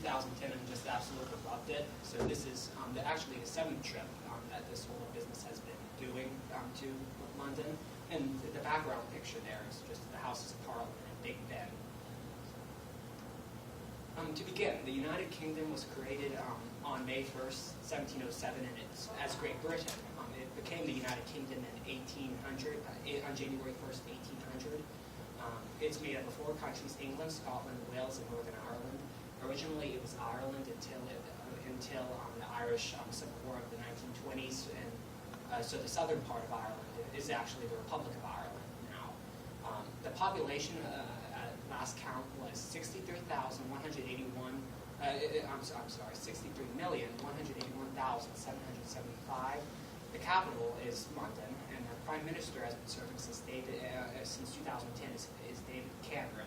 2010 and just absolutely loved it. So this is actually the 7th trip that this whole business has been doing to London. And the background picture there is just the Houses of Parliament and Big Ben. To begin, the United Kingdom was created on May 1st, 1707, and it's as Great Britain. It became the United Kingdom in 1800, on January 1st, 1800. It's made up of 4 countries: England, Scotland, Wales, and Northern Ireland. Originally, it was Ireland until the Irish Civil War of the 1920s, and so the southern part of Ireland is actually the Republic of Ireland now. The population at last count was 63,181. I'm sorry, 63,181,775. The capital is London, and the Prime Minister has been serving since 2010 is David Cameron,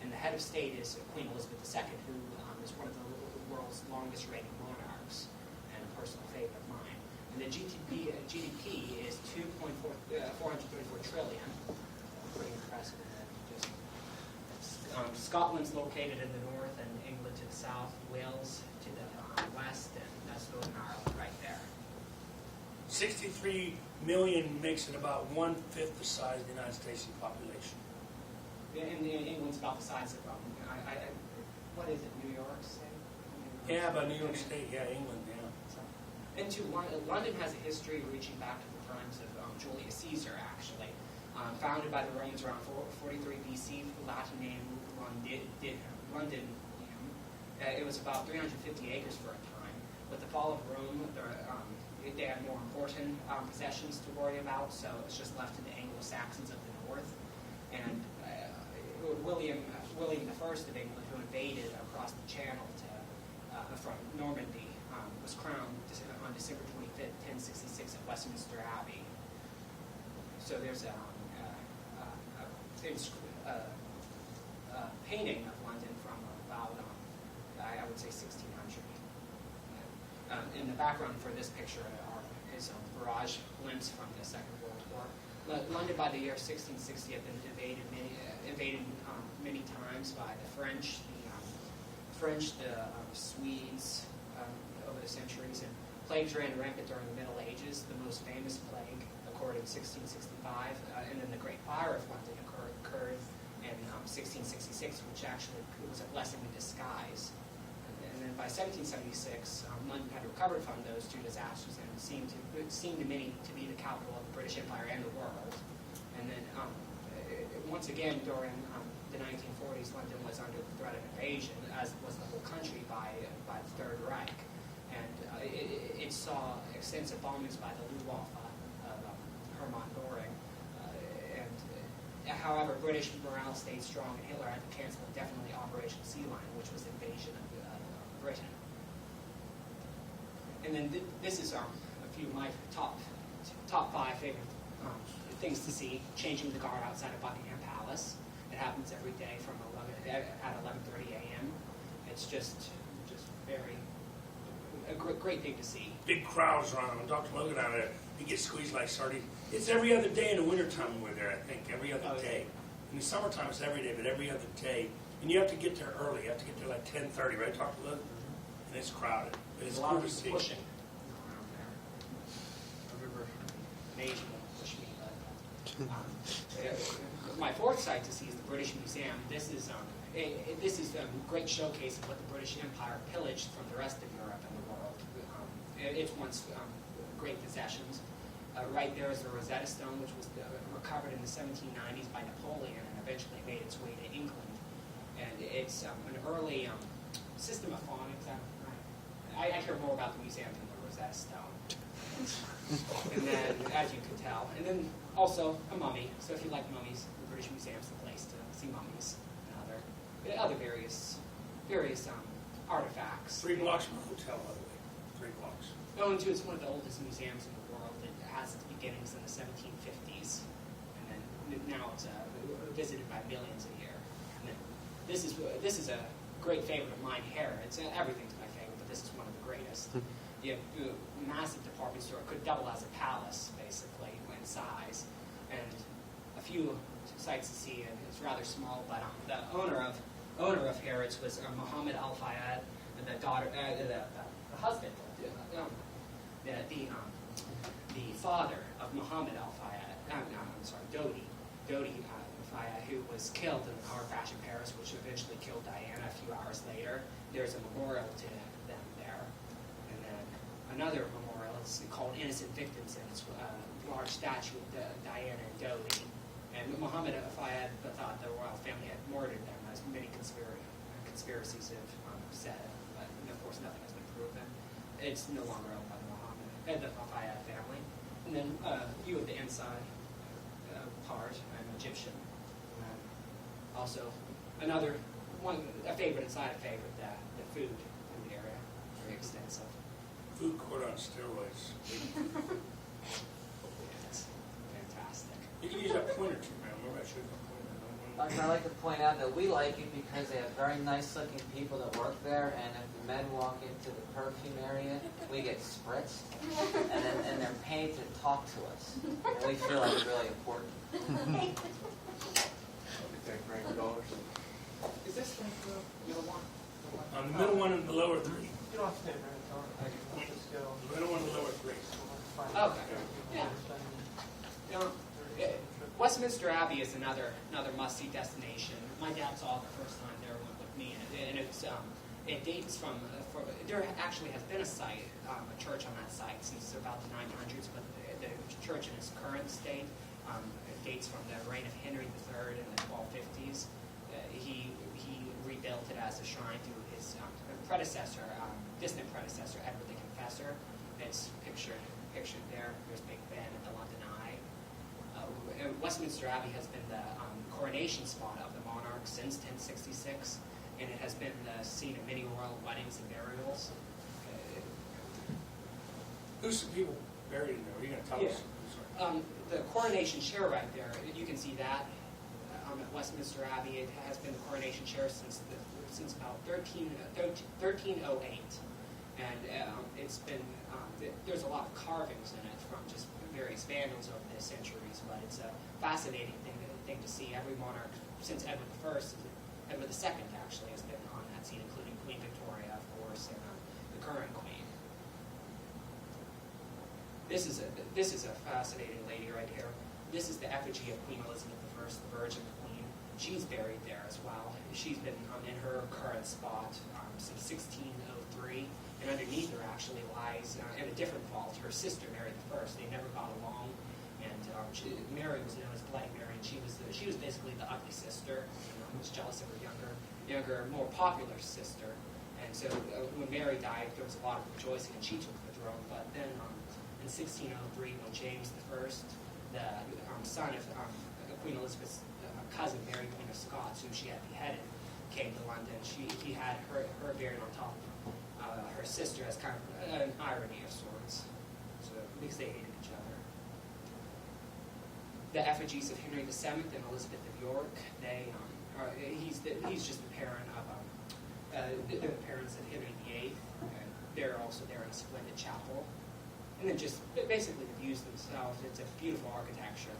and the head of state is Queen Elizabeth II, who is one of the world's longest-reigning monarchs and a personal favorite of mine. And the GDP is 434 trillion. Pretty impressive. Scotland's located in the north, and England to the south, Wales to the west, and that's Northern Ireland right there. 63 million makes it about 1/5 the size of the United States in population. In England's about the size of, what is it, New York State? Yeah, about New York State, yeah, England, yeah. And London has a history reaching back to the times of Julius Caesar, actually. Founded by the Romans around 43 BC, Latin name London. It was about 350 acres for a time. With the fall of Rome, they had more important possessions to worry about, so it's just left to the Anglo-Saxons of the north. And William I of England, who invaded across the Channel from Normandy, was crowned on December 25th, 1066 at Westminster Abbey. So there's a painting of London from about, I would say, 1600. In the background for this picture is a barrage glimpse from the Second World War. London, by the year 1660, had been invaded many times by the French, the Swedes over the centuries, and plagues ran rampant during the Middle Ages. The most famous plague occurred in 1665, and then the Great Fire of London occurred in 1666, which actually was a blessing in disguise. And then by 1776, London had recovered from those 2 disasters and seemed to many to be the capital of the British Empire and the world. And then once again during the 1940s, London was under the threat of invasion, as was the whole country by the Third Reich. And it saw extensive bombings by the Luftwaffe of Hermann Göring. However, British morale stayed strong, and Hitler had to cancel indefinitely Operation Sea Lion, which was the invasion of Britain. And then this is a few of my top 5 favorite things to see: changing the guard outside of Buckingham Palace. It happens every day from 11:30 a.m. It's just very a great thing to see. Big crowds around them. Dr. Logan out there, he gets squeezed like sardines. It's every other day in the wintertime we're there, I think, every other day. In the summertime it's every day, but every other day. And you have to get there early. You have to get there like 10:30, right, Dr. Logan? And it's crowded. But it's cool to see. Pushing around there. I remember an Asian woman pushed me, but my 4th site to see is the British Museum. This is a great showcase of what the British Empire pillaged from the rest of Europe and the world. It's once great possessions. Right there is the Rosetta Stone, which was recovered in the 1790s by Napoleon and eventually made its way to England. And it's an early system of phonics. I hear more about the museum than the Rosetta Stone. And then, as you can tell, and then also a mummy. So if you like mummies, the British Museum's the place to see mummies and other various artifacts. 3 blocks from the hotel, by the way. 3 blocks. Oh, and too, it's one of the oldest museums in the world. It has its beginnings in the 1750s, and then now it's visited by millions a year. And then this is a great favorite of mine. Harrods. Everything's my favorite, but this is one of the greatest. You have a massive department store. It could double as a palace, basically, in size, and a few sites to see. And it's rather small, but the owner of Harrods was Muhammad Al Fayed, daughter, the husband, the father of Muhammad Al Fayed, Dodi Fayed, who was killed in the car crash in Paris, which eventually killed Diana a few hours later. There's a memorial to them there. And then another memorial, it's called Innocent Victims, and it's a large statue of Diana and Dodi. And Muhammad Al Fayed thought the royal family had murdered them, as many conspiracies have said, but of course nothing has been proven. It's no longer owned by the Fayed family. And then view of the inside part, an Egyptian. Also, another one, a favorite inside a favorite, the food in the area, very extensive. Food court on steroids. It's fantastic. You can use that pointer too, man. Maybe I should have pointer. I'd like to point out that we like it because they have very nice-looking people that work there, and if the men walk into the perfume area, we get spritzed, and they're paid to talk to us. And we feel like it's really important. Is this like the middle one? The middle one and the lower three. You don't have to stay very long. I can just go. The middle one and the lower three. Okay. Yeah. Westminster Abbey is another must-see destination. My dad saw it the first time there, went with me, and it dates from. There actually has been a church on that site since about the 900s, but the church in its current state dates from the reign of Henry III in the 1250s. He rebuilt it as a shrine to his distant predecessor, Edward the Confessor. It's pictured there. There's Big Ben at the London Eye. Westminster Abbey has been the coronation spot of the monarch since 1066, and it has been the scene of many royal weddings and burials. Who's the people buried in there? Are you going to tell us? The coronation chair right there, you can see that at Westminster Abbey. It has been the coronation chair since about 1308, and it's been there's a lot of carvings in it from just various vandals over the centuries, but it's a fascinating thing to see. Every monarch since Edward I, Edward II actually has been on that scene, including Queen Victoria, of course, and the current queen. This is a fascinating lady right here. This is the effigy of Queen Elizabeth I, the Virgin Queen. She's buried there as well. She's been in her current spot since 1603, and underneath her actually lies, in a different vault, her sister Mary I. They never got along, and Mary was known as Bloody Mary, and she was basically the ugly sister, who was jealous of her younger, more popular sister. And so when Mary died, there was a lot of rejoicing, and she took the throne. But then in 1603, when James I, the son of Queen Elizabeth's cousin, Mary Queen of Scots, who she had beheaded, came to London. He had her buried on top of her sister as kind of an irony of sorts, so because they hated each other. The effigies of Henry VII and Elizabeth of York, he's just the parent of they're the parents of Henry VIII, and they're also there in a splendid chapel. And then just basically the views themselves, it's a beautiful architecture.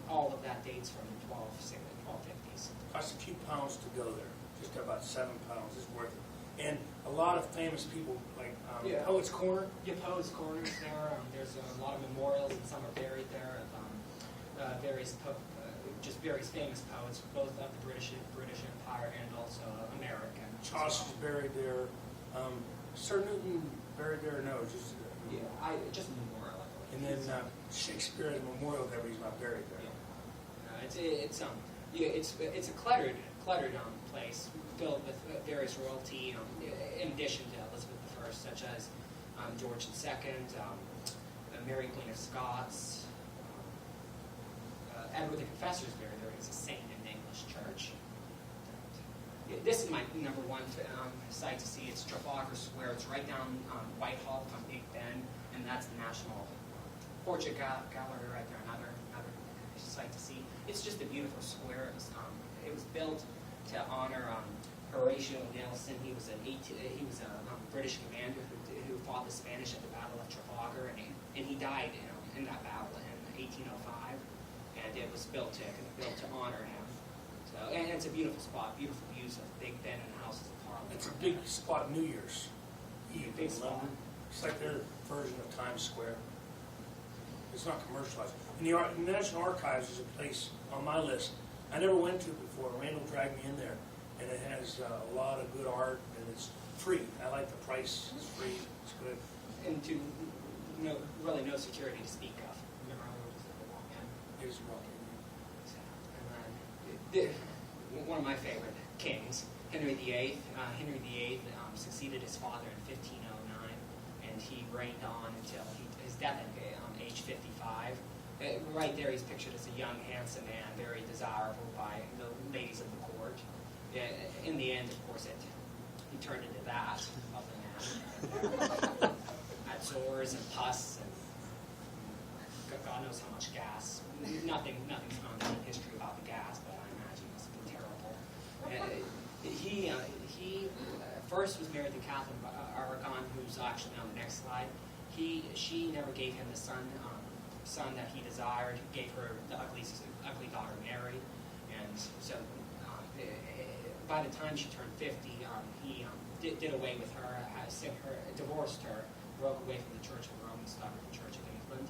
All of that dates from the 1250s. Costs a few pounds to go there. Just about £7 is worth it. And a lot of famous people, like Poets Corner. Yeah, Poets Corner is there. There's a lot of memorials, and some are buried there of various famous poets, both of the British Empire and also American. Chaucer's buried there. Sir Newton buried there? No, just just a memorial, I believe. And then Shakespeare at the memorial there, but he's not buried there. It's a cluttered place filled with various royalty. In addition to Elizabeth I, such as George II, Mary Queen of Scots, Edward the Confessor is buried there. He's a saint in the English Church. This is my number one site to see. It's Trafalgar Square. It's right down Whitehall from Big Ben, and that's the National Portrait Gallery right there. Another site to see. It's just a beautiful square. It was built to honor Horatio Nelson. He was a British commander who fought the Spanish at the Battle of Trafalgar, and he died in that battle in 1805. And it was built to honor him. So, and it's a beautiful spot, beautiful views of Big Ben and the Houses of Parliament. big spot New Year's Eve Big in spot. London. It's like their version of Times Square. It's not commercialized. And the National Archives is a place on my list I never went to before. Randall dragged me in there, and it has a lot of good art, and it's free. I like the price. It's free. It's good. And to really no security to speak of. Remember how we just walk in? It is rocking. And then one of my favorite kings, Henry VIII. Henry VIII succeeded his father in 1509, and he reigned on until his death at age 55. Right there, he's pictured as a young, handsome man, very desirable by the ladies of the court. In the end, of course, he turned into that of the man. Had sores and pus and God knows how much gas. Nothing's found in history about the gas, but I imagine it must have been terrible. He first was married to Catherine Aragon, who's actually on the next slide. She never gave him the son that he desired. He gave her the ugly daughter Mary, and so by the time she turned 50, he did away with her, divorced her, broke away from the Church of Rome, and started the Church of England.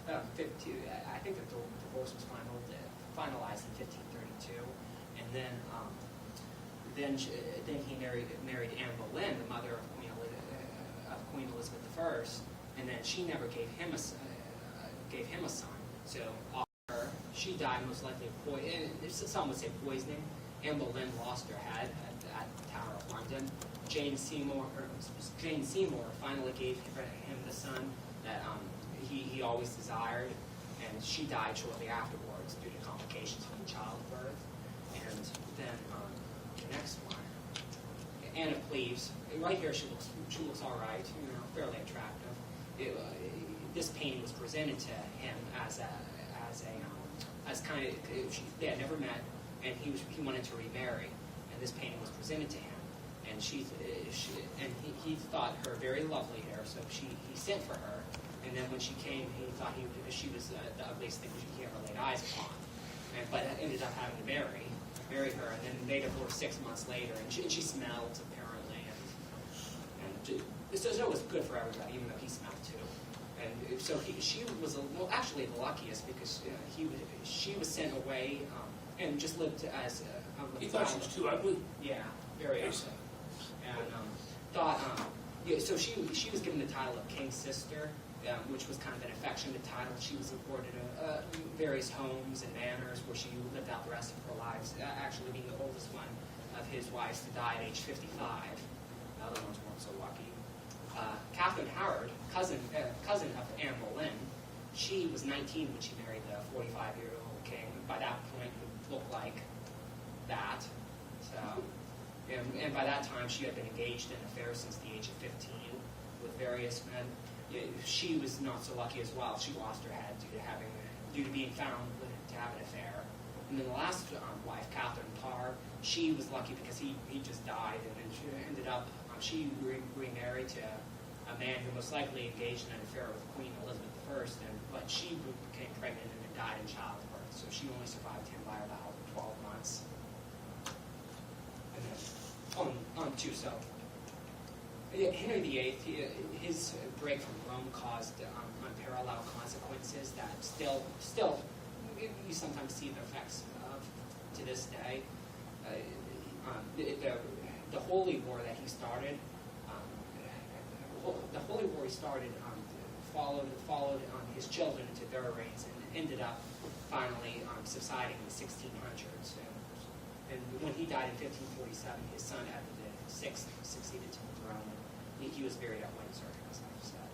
I think the divorce was finalized in 1532, and then he married Anne Boleyn, the mother of Queen Elizabeth I, and then she never gave him a son. So she died most likely of poison. Some would say poisoning. Anne Boleyn lost her head at the Tower of London. Jane Seymour finally gave him the son that he always desired, and she died shortly afterwards due to complications from childbirth. And then the next one, Anne of Cleves. Right here, she looks all right, fairly attractive. This painting was presented to him as kind of they had never met, and he wanted to remarry, and this painting was presented to him, and he thought her very lovely there, so he sent for her, and then when she came, he thought she was the ugliest thing he ever laid eyes upon, but ended up having to marry her, and then they divorced 6 months later, and she smelled apparently, and so it was good for everybody, even though he smelled too. And so she was actually the luckiest, because she was sent away and just lived as He thought she was too ugly. Yeah, very ugly. And so she was given the title of King's Sister, which was kind of an affectionate title. She was afforded various homes and manors where she lived out the rest of her lives, actually being the oldest one of his wives to die at age 55. The other ones weren't so lucky. Catherine Howard, cousin of Anne Boleyn, she was 19 when she married the 45-year-old king. By that point, he looked like that. So, and by that time, she had been engaged in affairs since the age of 15 with various men. She was not so lucky as well. She lost her head due to being found to have an affair. And then the last wife, Catherine Parr, she was lucky because he just died, and then she ended up she remarried to a man who most likely engaged in an affair with Queen Elizabeth I, but she became pregnant and then died in childbirth, so she only survived him by about 12 months. And then on to Henry VIII, his break from Rome caused unparalleled consequences that still you sometimes see the effects of to this day. The Holy War that he started, followed his children into their reigns, and ended up finally subsiding in the 1600s. And when he died in 1547, his son Edward VI succeeded to the throne. And he was buried at Windsor, as I've said.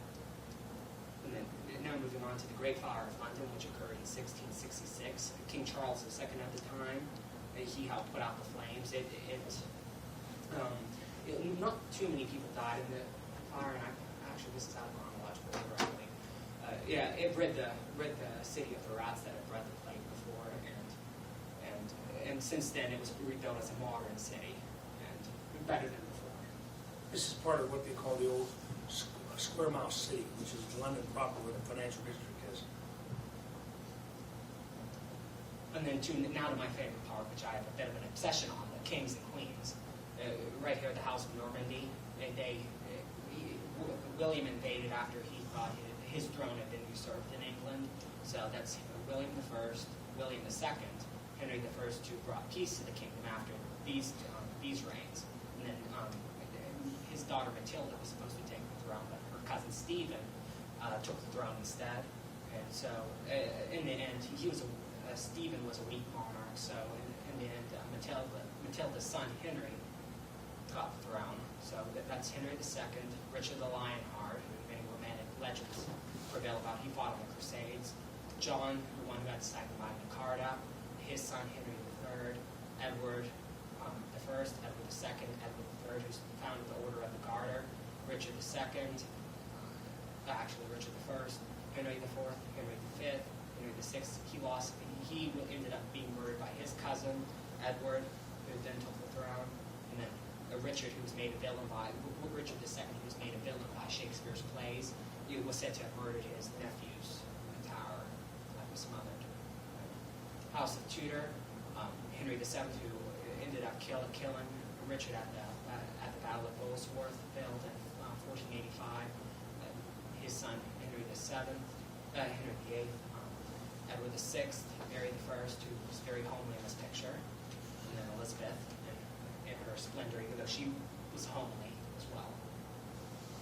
And then now moving on to the Great Fire of London, which occurred in 1666. King Charles II at the time, he helped put out the flames. Not too many people died in the fire, and actually this is out of chronological order, I think. It rid the city of the rats that had bred the plague before, and since then it was rebuilt as a modern city, and better than before. This is part of what they call the old square mile city, which is London proper, where the financial district is. And then now to my favorite part, which I have a bit of an obsession on, the kings and queens. here, the House of Normandy. William invaded after he thought his throne had been usurped in England. So that's William I, William II, Henry I, who brought peace to the kingdom after these reigns. And then his daughter Matilda was supposed to take the throne, but her cousin Stephen took the throne instead. And so in the end, Stephen was a weak monarch. So in the end, Matilda's son Henry got the throne. So that's Henry II, Richard the Lionheart, who many romantic legends prevail about. He fought on the Crusades. John, the one who got cited by Magna Carta, his son Henry III, Edward I, Edward II, Edward III, who founded the Order of the Garter, Richard II, actually Richard I, Henry IV, Henry V, Henry VI. He ended up being murdered by his cousin Edward, who then took the throne, and then Richard, who was made a villain by Richard II, who was made a villain by Shakespeare's plays. He was said to have murdered his nephews in the Tower, that was smothered. House of Tudor, Henry VII, who ended up killing Richard at the Battle of Bosworth, killed in 1485. His son Henry VII, Henry VIII, Edward VI, Mary I, who was very homely in this picture, and then Elizabeth in her splendor, even though she was homely as well.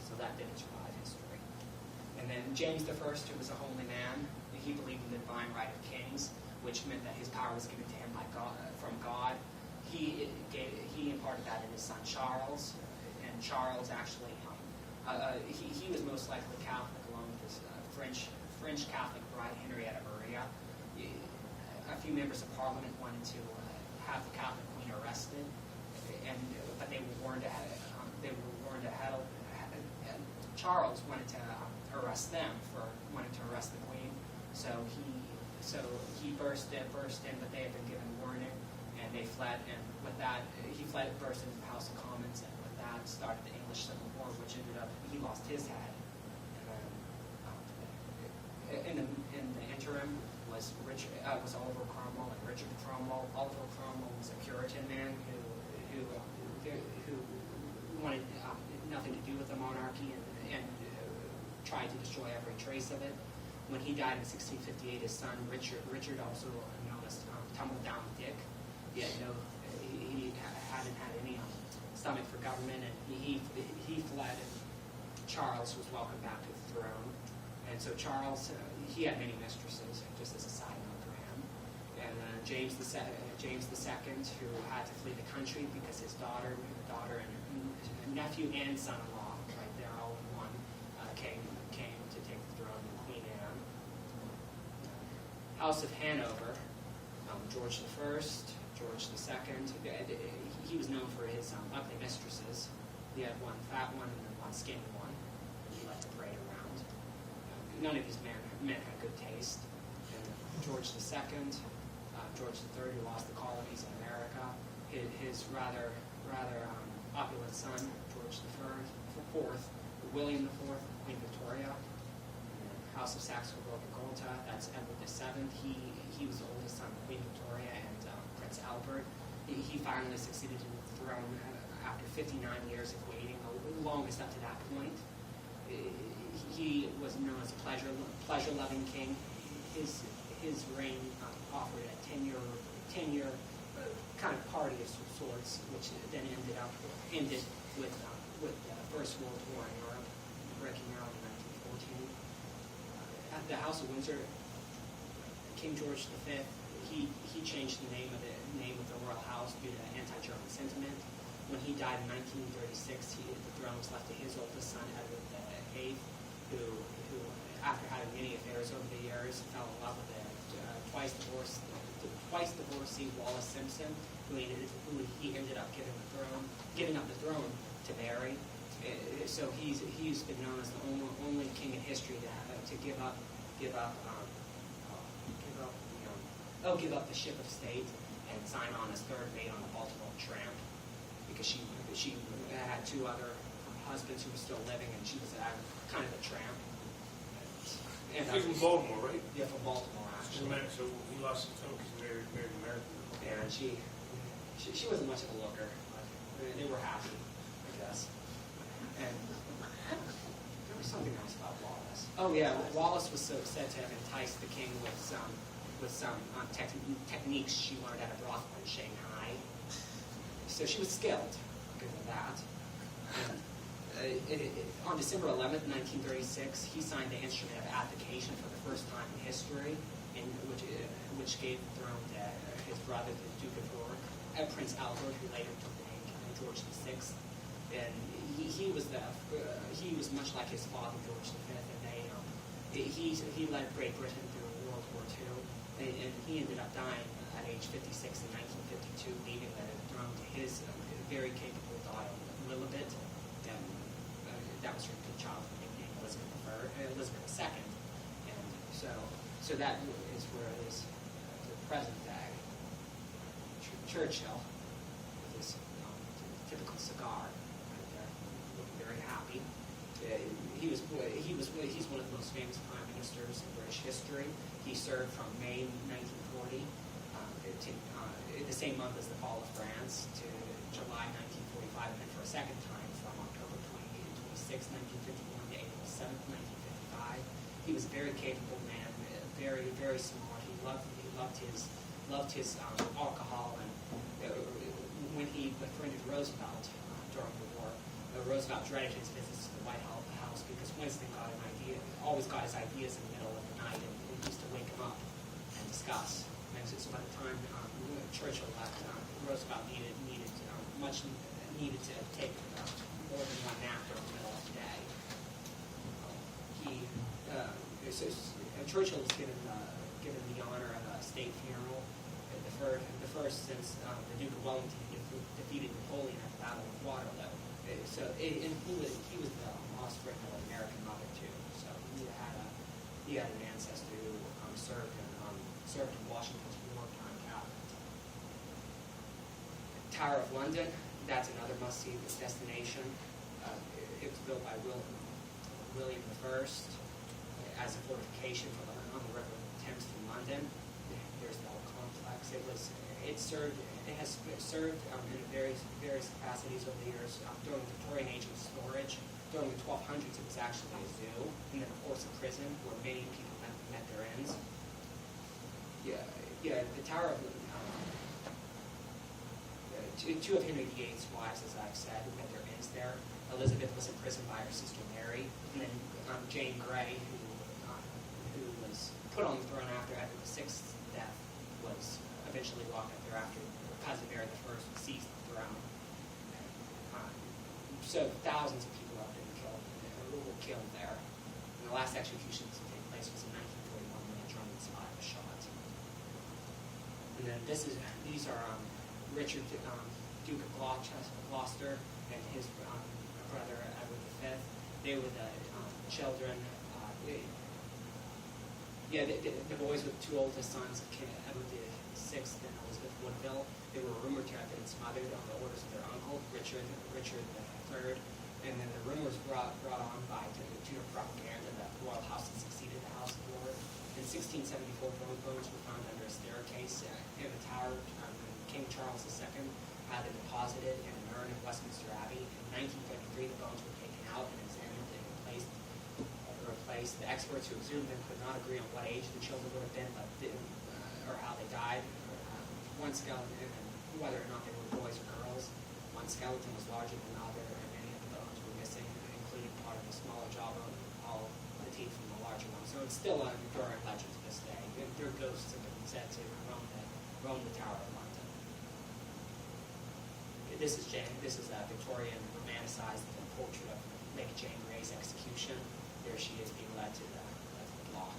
So that didn't survive history. And then James I, who was a holy man, he believed in the divine right of kings, which meant that his power was given to him by God, from God. He imparted that in his son Charles, and Charles actually, he was most likely Catholic, along with his French Catholic bride Henrietta Maria. A few members of Parliament wanted to have the Catholic Queen arrested, but they were warned ahead. Charles wanted to arrest them for wanting to arrest the Queen, so he burst in, but they had been given warning, and they fled. And with that, he burst into the House of Commons, and with that started the English Civil War, which ended up he lost his head. And then in the interim was Oliver Cromwell and Richard Cromwell. Oliver Cromwell was a Puritan man who wanted nothing to do with the monarchy and tried to destroy every trace of it. When he died in 1658, his son Richard, also known as Tumble Down Dick, he hadn't had any stomach for government, and he fled, and Charles was welcomed back to the throne. And so Charles, he had many mistresses, just as a side note for him. And James II, who had to flee the country because his daughter and nephew and son-in-law, right there, all in one, came to take the throne, and Queen Anne. House of Hanover, George I, George II. He was known for his ugly mistresses. He had one fat one and then one skinny one. He liked to parade around. None of these men had good taste. And George II, George III, who lost the colonies in America. His rather opulent son, George IV, William IV, Queen Victoria. House of Saxe-Coburg-Gotha, that's Edward VII. He was the oldest son of Queen Victoria and Prince Albert. He finally succeeded to the throne after 59 years of waiting, the longest up to that point. He was known as a pleasure-loving king. His reign offered a 10-year kind of party of sorts, which then ended with the First World War in Europe breaking out in 1914. At the House of Windsor, King George V, he changed the name of the royal house due to anti-German sentiment. When he died in 1936, the throne was left to his oldest son, Edward VIII, who after having many affairs over the years, fell in love with the twice divorcee Wallace Simpson, who he ended up giving up the throne to marry. So he's been known as the only king in history to give up the ship of state and sign on as third mate on the Baltimore tramp, because she had two other husbands who were still living, and she was kind of a tramp. And He's from Baltimore, right? Yeah, from Baltimore, actually. So he lost his tone because he married an American. And she wasn't much of a looker, but they were happy. And there was something else about Wallace. Oh yeah, Wallace was said to have enticed the king with some techniques she learned at a brothel in Shanghai. So she was skilled, because of that. On December 11th, 1936, he signed the instrument of abdication for the first time in history, which gave the throne to his brother, the Duke of York, Prince Albert, who later took the name George VI. And he was much like his father, George V, and he led Great Britain through World War II, and he ended up dying at age 56 in 1952, leaving the throne to his very capable daughter, Lilibet, and that was her child nickname, Elizabeth II. And so that is where it is to the present day. Churchill, with his typical cigar, right there, looking very happy. He's one of the most famous prime ministers in British history. He served from May 1940 the same month as the fall of France to July 1945, and then for a second time from October 26, 1951 to April 7, 1955. He was a very capable man, very, very smart. He loved his alcohol, and when he befriended Roosevelt during the war, Roosevelt dreaded his visits to the White House because Winston always got his ideas in the middle of the night, and he used to wake him up and discuss. And so by the time Churchill left, Roosevelt needed to take more than one nap during the middle of the day. Churchill was given the honor of a state funeral, the first since the Duke of Wellington defeated Napoleon at the Battle of Waterloo. And he was the offspring of an American mother too. So he had an ancestor who served in Washington's wartime cabinet. Tower of London, that's another must-see destination. It was built by William I as a fortification on the River Thames from London. There's the whole complex. It has served in various capacities over the years. During the Victorian Age, it was storage. During the 1200s, it was actually a zoo, and then of course a prison where many people met their ends. The Tower of two of Henry VIII's wives, as I've said, met their ends there. Elizabeth was imprisoned by her sister Mary, and then Jane Grey, who was put on the throne after Edward VI's death, was eventually locked up there after her cousin Mary I seized the throne. So thousands of people have been killed there. And the last execution to take place was in 1941 when a German spy was shot. And then these are Richard, Duke of Gloucester, and his brother Edward V. They were the children. The boys with two oldest sons, Edward VI and Elizabeth Woodville. They were rumored to have been smothered on the orders of their uncle, Richard III. And then the rumors brought on by Tudor propaganda that the royal house had succeeded the House of Lords. In 1674, bones were found under a staircase in the tower. King Charles II had them deposited in an urn at Westminster Abbey. In 1953, the bones were taken out and examined and replaced. The experts who exhumed them could not agree on what age the children would have been, or how they died. One skeleton, and whether or not they were boys or girls. One skeleton was larger than the other, and many of the bones were missing, including part of the smaller jawbone, all the teeth from the larger one. So it's still an enduring legend to this day. Their ghosts have been said to roam the Tower of London. This is a Victorian romanticized portrait of Lady Jane Grey's execution. There she is being led to the block.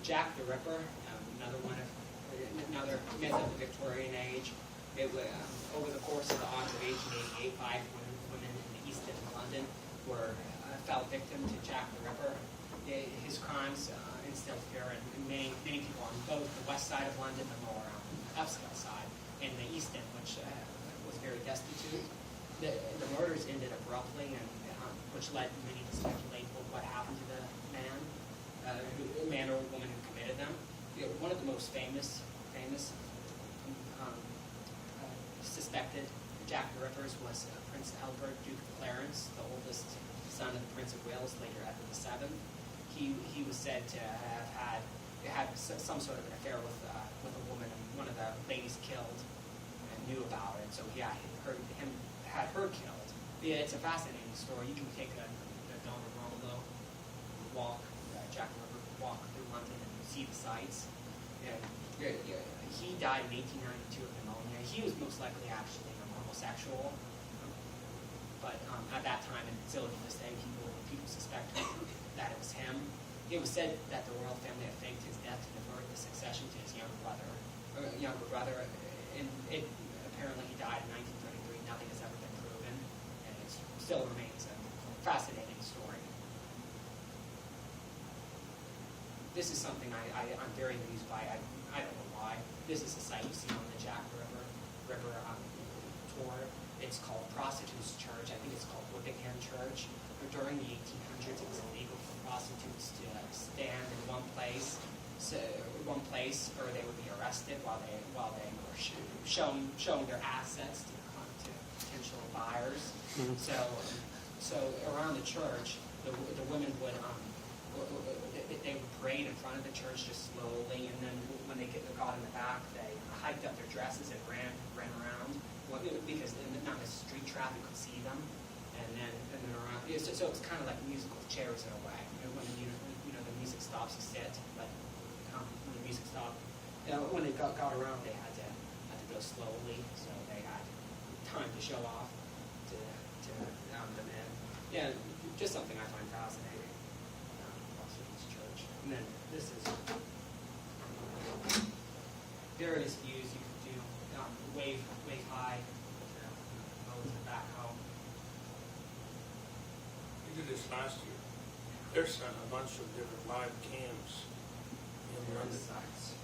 Jack the Ripper, another myth of the Victorian age. Over the course of the Autumn of 1888, 5 women in the East End of London fell victim to Jack the Ripper. His crimes instilled fear in many people on both the west side of London, the more upscale side, and the East End, which was very destitute. The murders ended abruptly, and which led many to speculate what happened to the man or woman who committed them. One of the most famous suspected Jack Rivers was Prince Albert, Duke of Clarence, the oldest son of the Prince of Wales, later Edward VII. He was said to have had some sort of an affair with a woman, and one of the ladies killed and knew about it, so he had her killed. Yeah, it's a fascinating story. You can take a Don Ronaldo walk, Jack the Ripper walk through London and see the sights. He died in 1892 of pneumonia. He was most likely actually an homosexual, but at that time, and still to this day, people suspect that it was him. It was said that the royal family had faked his death to divert the succession to his younger brother, and apparently he died in 1933. Nothing has ever been proven, and it still remains a fascinating story. This is something I'm very amused by. I don't know why. This is a site you see on the Jack River tour. It's called Prostitutes Church. I think it's called Whippingham Church. But during the 1800s, it was illegal for prostitutes to stand in one place, or they would be arrested while they were showing their assets to potential buyers. Mm-hmm. So around the church, the women would they would parade in front of the church just slowly, and then when they got in the back, they hiked up their dresses and ran around, because not the street traffic could see them, and then around. So it was kind of like musical chairs in a way. When the music stops, you sit, but when the music stopped, when they got around, they had to go slowly, so they had time to show off to the men. Yeah, just something I find fascinating. Prostitutes Church. And then this is various views you can do. Wave high, go to the back home. We did this last year. There's a bunch of different live cams in London. Sites.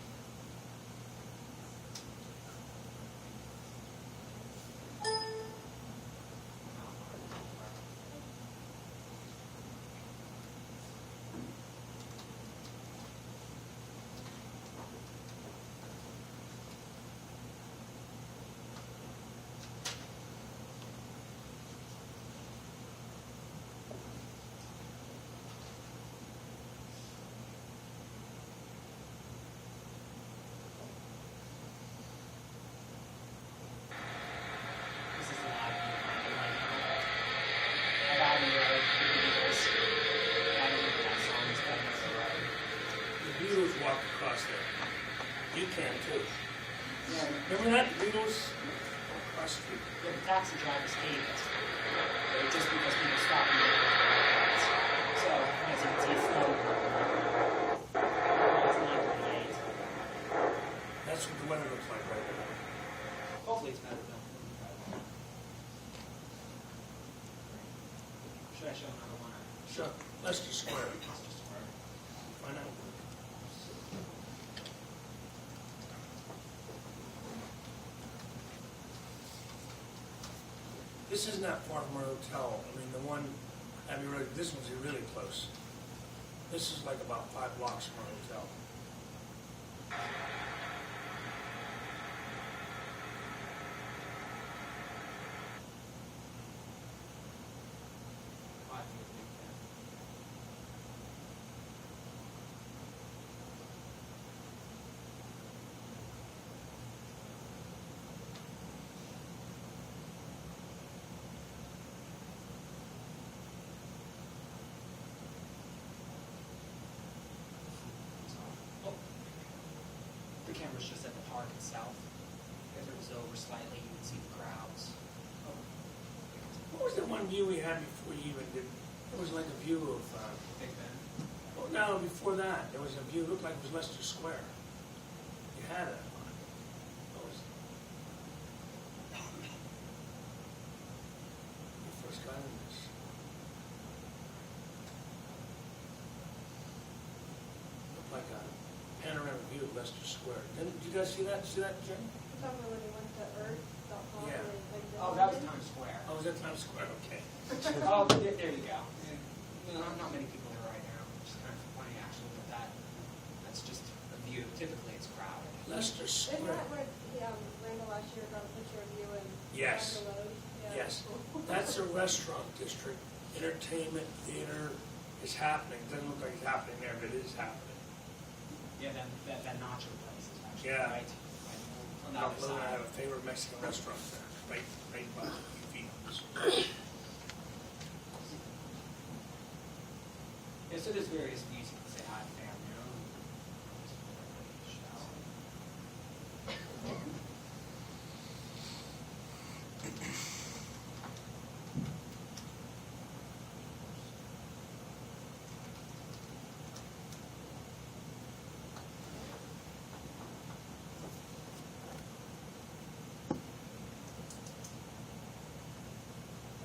This is a live view from the Abbey Road, the Beatles. I don't know that song is called Abbey Road. The Beatles walked across there. You can too. Yeah, Remember that? The Beatles walked across the street. the taxi drivers hate it. Just because people stop and look. So, as you can see, it's slow. It's 9:38. That's what the weather looks like right now. Hopefully it's better than. Should I show another one? Sure. Leicester Square. It's just a word. Find out. This is not far from our hotel. I mean, the one, Abbey Road, this one's really close. This is like about 5 blocks from our hotel. Five years big fan. Oh. The camera's just at the park itself. If it was over slightly, you would see the crowds. Oh. What was the one view we had before you even did? It was like a view of, Big Ben. oh no, before that, there was a view, it looked like it was Leicester Square. You had it. What was it? You first got in this. Looked like a panoramic view of Leicester Square. Did you guys see that? See that, Jim? Remember when you went to Earth.com? Yeah. Oh, that was Times Square. Oh, was that Times Square? Okay. Oh, there you go. Not many people there right now, which is kind of funny actually, but that's just a view. Typically it's crowded. Leicester Isn't Square. that where Randall last year got a picture of you and Yes. Randall It's a restaurant district, entertainment, theater is happening. Doesn't look like it's happening there, but it is happening. Yeah, that nacho place is actually Yeah. right on the Doc other Logan and I side. have a favorite Mexican restaurant there, right by the feet. Yeah, so there's various views you can say hi to family.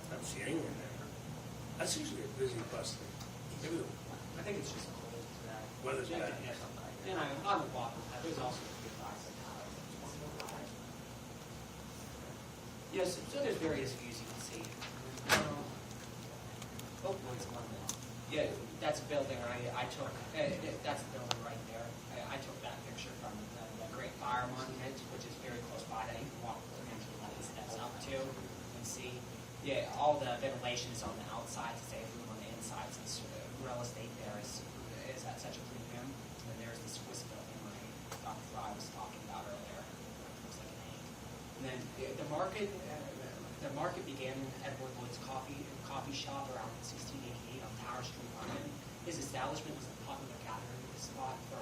I don't see anyone there. That's usually a busy bus thing. Maybe the I think it's just cold today. weather's Yeah, bad. yeah, something like that. And I would walk with that. There's also a good bicycle. Yes, so there's various views you can see. Oh, it's London. Yeah, that's a building I took, that's a building right there. I took that picture from the Great Fire Monument, which is very close by that you can walk potentially like the steps up to and see. Yeah, all the ventilation is on the outside to save room on the inside since real estate there is at such a premium. And there's the Swiss building like Dr. Fry was talking about earlier. Looks like an egg. And then the market began in Edward Wood's coffee shop around 1688 on Tower Street, London. His establishment was a popular gathering spot for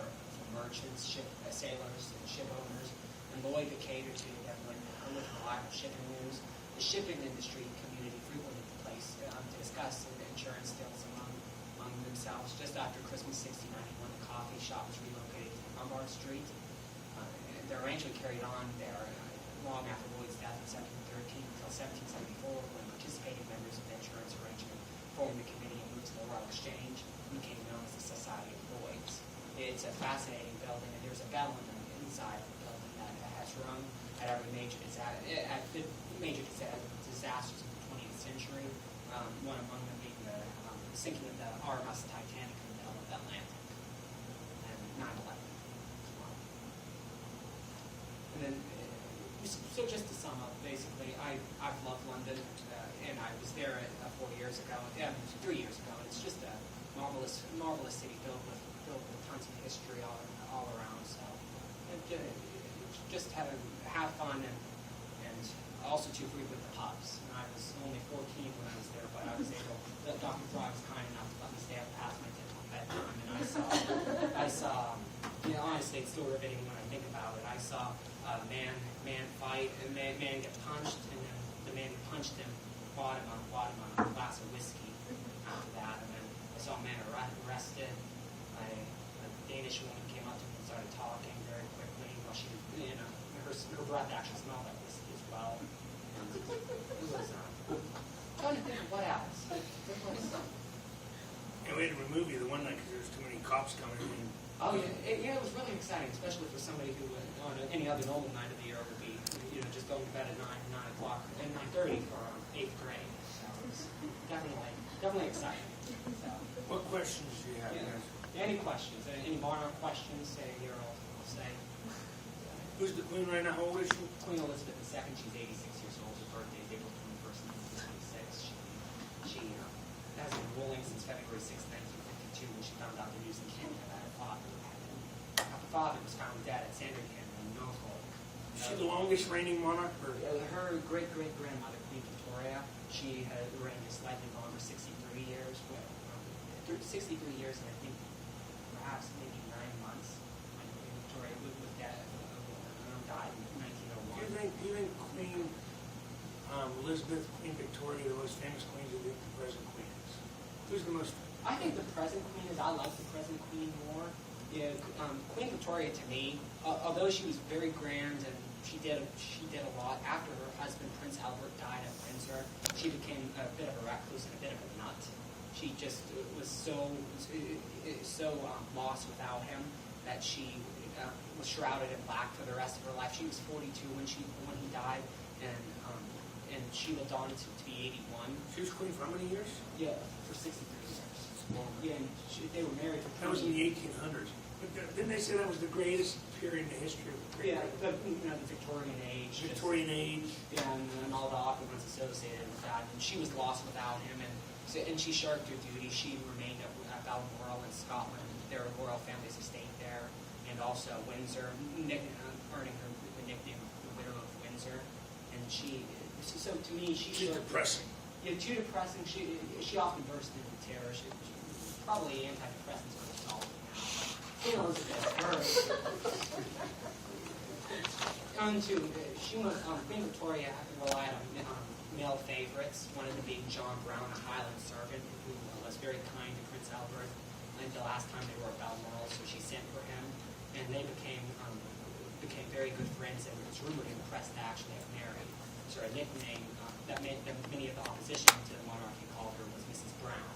merchants, sailors, and ship owners, and Lloyd that catered to everyone with reliable shipping news. The shipping industry community frequented the place to discuss insurance deals among themselves. Just after Christmas 1691, the coffee shop was relocated to Lombard Street. The arrangement carried on there long after Lloyd's death in 1713 until 1774, when participating members of the insurance arrangement formed the committee and moved to the Royal Exchange, and became known as the Society of Lloyds. It's a fascinating building, and there's a bell in the inside of the building that has rung at every major disasters of the 20th century. One among them being the sinking of the RMS Titanic in the middle of the Atlantic, and 9/11 as well. And then, so just to sum up, basically, I've loved London, and I was there 4 years ago, 3 years ago. It's just a marvelous city filled with tons of history all around. So, just have fun and also to frequent the pubs. And I was only 14 when I was there, but I was able. Dr. Frog was kind enough to let me stay up past my typical bedtime, and I saw. Honestly, it's still riveting when I think about it. I saw a man fight, and man get punched, and then the man who punched him bought him on a glass of whiskey after that, and then I saw a man arrested. A Danish woman came up to me and started talking very quickly while she, her breath actually smelled like whiskey as well. And it was trying to think of what else. And we had to remove you the one night because there was too many cops coming in. Oh yeah, it was really exciting, especially for somebody who on any other normal night of the year would be, just going to bed at 9 o'clock and 9:30 for 8th grade. So it was definitely exciting. So, What questions do you have, yeah. guys? Any questions? Any Monarch questions? Say here, I'll say. Who's the queen right now? How old is she? Queen Elizabeth II. She's 86 years old. Her birthday is April 21st, 1926. She has been ruling since February 6, 1952, when she found out the news in Canada that her father was found dead at Sandringham in Norfolk. Is she the longest reigning monarch? Or? Her great-great-grandmother, Queen Victoria, she had reigned slightly longer, 63 years. 63 years, and I think perhaps maybe 9 months when Queen Victoria was dead, died in 1901. Do you think Queen Elizabeth, Queen Victoria, the most famous queens, or do you think the present queen is? Who's the most? I think the present queen is. I like the present queen more. Yeah, Queen Victoria to me, although she was very grand and she did a lot. After her husband Prince Albert died at Windsor, she became a bit of a recluse and a bit of a nut. She just was so lost without him that she was shrouded in black for the rest of her life. She was 42 when he died, and she lived on to be 81. She was queen for how many years? Yeah, for 63 years. Yeah, and they were married for 20 That was in the 1800s. But didn't they say that was the greatest period in the history of Great Yeah, Britain? the Victorian age. Victorian age. and all the opulence associated with that. And she was lost without him, and she shirked her duty. She remained at Balmoral in Scotland. There were royal families estate there, and also Windsor, earning her the nickname of the Widow of Windsor. And so to me, She's showed, depressing. yeah, too depressing. She often burst into tears. She probably antidepressants were solved. Queen Elizabeth, Queen Victoria relied on male favorites, one of them being John Brown, a Highland servant who was very kind to Prince Albert. And the last time they were at Balmoral, so she sent for him, and they became very good friends. And it was rumored in the press to actually have married. So a nickname that many of the opposition to the monarchy called her was Mrs. Brown.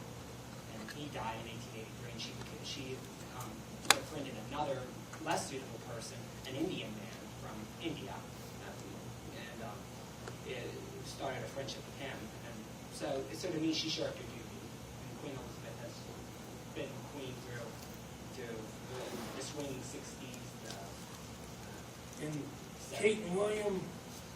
And he died in 1883, and she befriended another less suitable person, an Indian man from India, and started a friendship with him. And so to me, she shirked her duty. And Queen Elizabeth has been queen through the swinging 60s. And Kate and William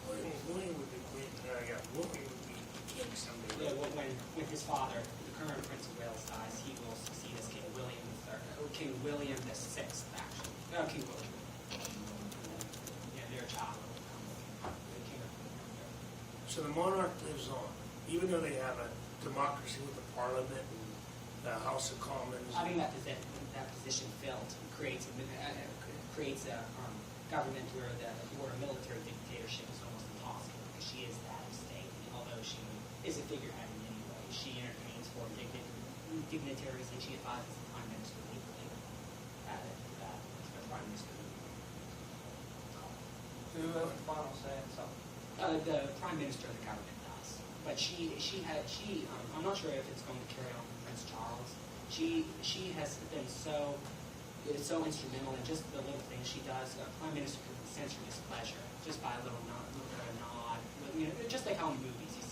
would be queen. William would be king someday. Yeah, when his father, the current Prince of Wales, dies, he will succeed as King William III, or King William the Sixth, actually. King William. Their child will become the king of England. So the monarch lives on, even though they have a democracy with the parliament and the House of Commons. I think that position filled creates a government where a military dictatorship is almost impossible, because she is the head of state, and although she is a figurehead in many ways, she entertains foreign dignitaries, and she advises the prime minister legally the prime minister. Who has the final say in something? The prime minister of the government does, but I'm not sure if it's going to carry on with Prince Charles. She has been so instrumental in just the little things she does. The prime minister can sense her displeasure just by a little bit of a nod. Just like how in movies you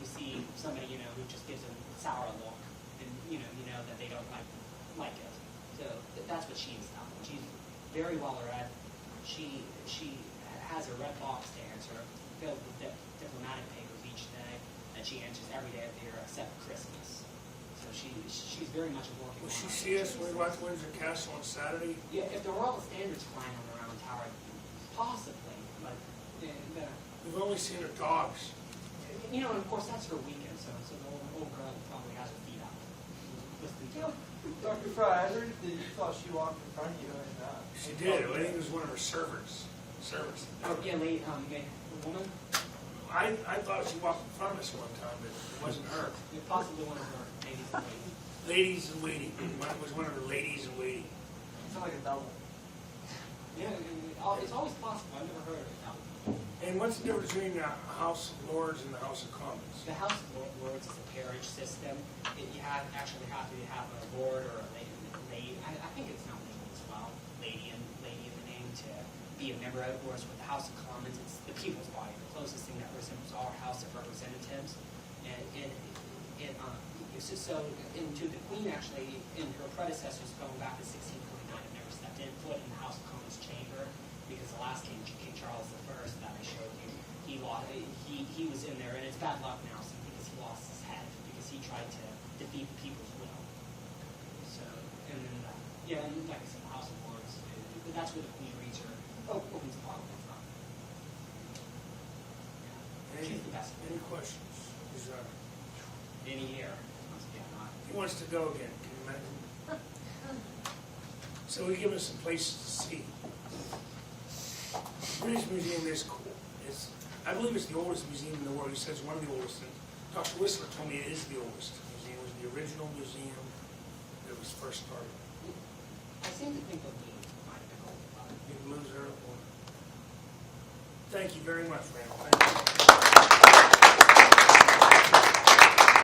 see somebody who just gives a sour look, and you know that they don't like it. So that's what she's done. She's very well read. She has a red box to answer, filled with diplomatic papers each day, that she answers every day of the year except Christmas. So she's very much a working Will she woman. see us when we watch Windsor Castle on Saturday? Yeah, if the royal standard's flying on the round tower, possibly, but We've only seen her dogs. and of course that's her weekend, so the old girl probably has her feet up. Listening to Dr. Fry, I heard that you thought she walked in front of you and She did. I think it was one of her servants. Oh, yeah, the woman? I thought she walked in front of us one time, but it wasn't her. Possibly one of her ladies in waiting. Ladies in waiting. It was one of her ladies in waiting. it's like a double. Yeah, it's always possible. I've never heard of it. And what's the difference between the House of Lords and the House of Commons? The House of Lords is a peerage system. You actually have to have a lord or a lady. I think it's not legal as well. Lady in the name to be a member of it. Whereas with the House of Commons, it's the people's body. The closest thing that resembles our House of Representatives. So into the Queen actually, in her predecessors going back to 1649, have never stepped in foot in the House of Commons chamber, because the last King Charles I that I showed you, he was in there, and it's bad luck now because he lost his head because he tried to defeat the people's will. So and then and like I said, the House of Lords, that's where the Queen reads her opens the Parliament from. Yeah. She's the best. Any questions? Any year. He wants to go again. Can you imagine? So we give us some places to see. The British Museum is cool. I believe it's the oldest museum in the world. He says one of the oldest. And Dr. Whistler told me it is the oldest museum. It was the original museum that was first started. I seem to think of the might have been old. You lose her. Thank you very much, Randall. Thank you.